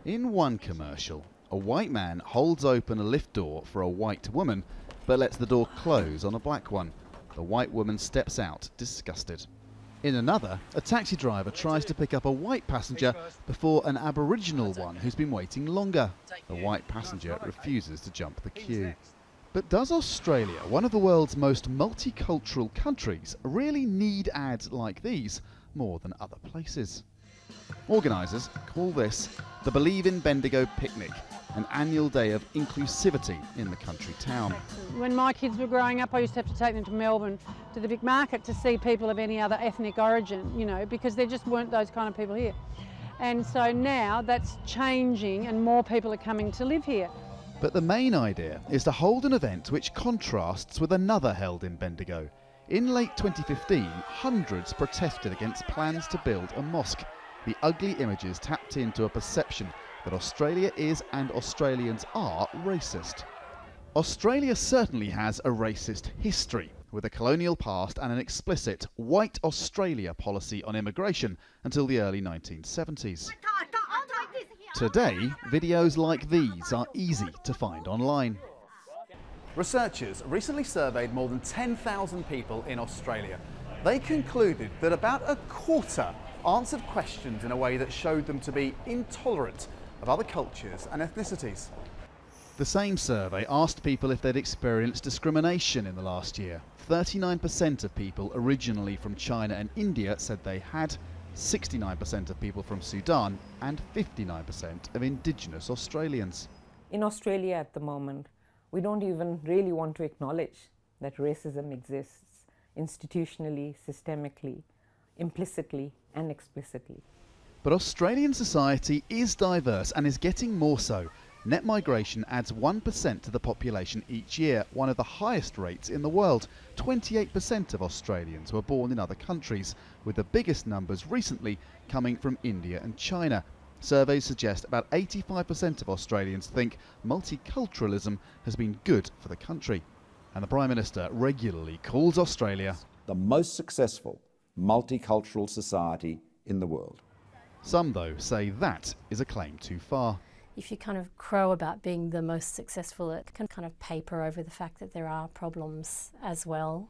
In one commercial, a white man holds open a lift door for a white woman, but lets the door close on a black one. The white woman steps out, disgusted. In another, a taxi driver tries to pick up a white passenger before an Aboriginal one who's been waiting longer. The white passenger refuses to jump the queue. But does Australia, one of the world's most multicultural countries, really need ads like these more than other places? Organisers call this the Believe in Bendigo Picnic, an annual day of inclusivity in the country town. When my kids were growing up, I used to have to take them to Melbourne to the big market to see people of any other ethnic origin, you know, because there just weren't those kind of people here. And so now that's changing and more people are coming to live here. But the main idea is to hold an event which contrasts with another held in Bendigo. In late 2015, hundreds protested against plans to build a mosque. The ugly images tapped into a perception that Australia is and Australians are racist. Australia certainly has a racist history, with a colonial past and an explicit White Australia policy on immigration until the early 1970s. Today, videos like these are easy to find online. Researchers recently surveyed more than 10,000 people in Australia. They concluded that about a quarter answered questions in a way that showed them to be intolerant of other cultures and ethnicities. The same survey asked people if they'd experienced discrimination in the last year. 39% of people originally from China and India said they had, 69% of people from Sudan, and 59% of Indigenous Australians. In Australia at the moment, we don't even really want to acknowledge that racism exists institutionally, systemically, implicitly and explicitly. But Australian society is diverse and is getting more so. Net migration adds 1% to the population each year, one of the highest rates in the world. 28% of Australians were born in other countries, with the biggest numbers recently coming from India and China. Surveys suggest about 85% of Australians think multiculturalism has been good for the country. And the Prime Minister regularly calls Australia the most successful multicultural society in the world. Some, though, say that is a claim too far. If you kind of crow about being the most successful, it can kind of paper over the fact that there are problems as well.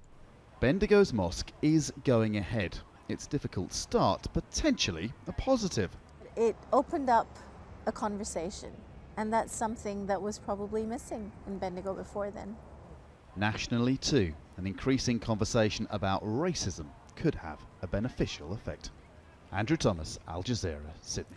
Bendigo's mosque is going ahead. Its difficult start, potentially a positive. It opened up a conversation, and that's something that was probably missing in Bendigo before then. Nationally too, an increasing conversation about racism could have a beneficial effect. Andrew Thomas, Al Jazeera, Sydney.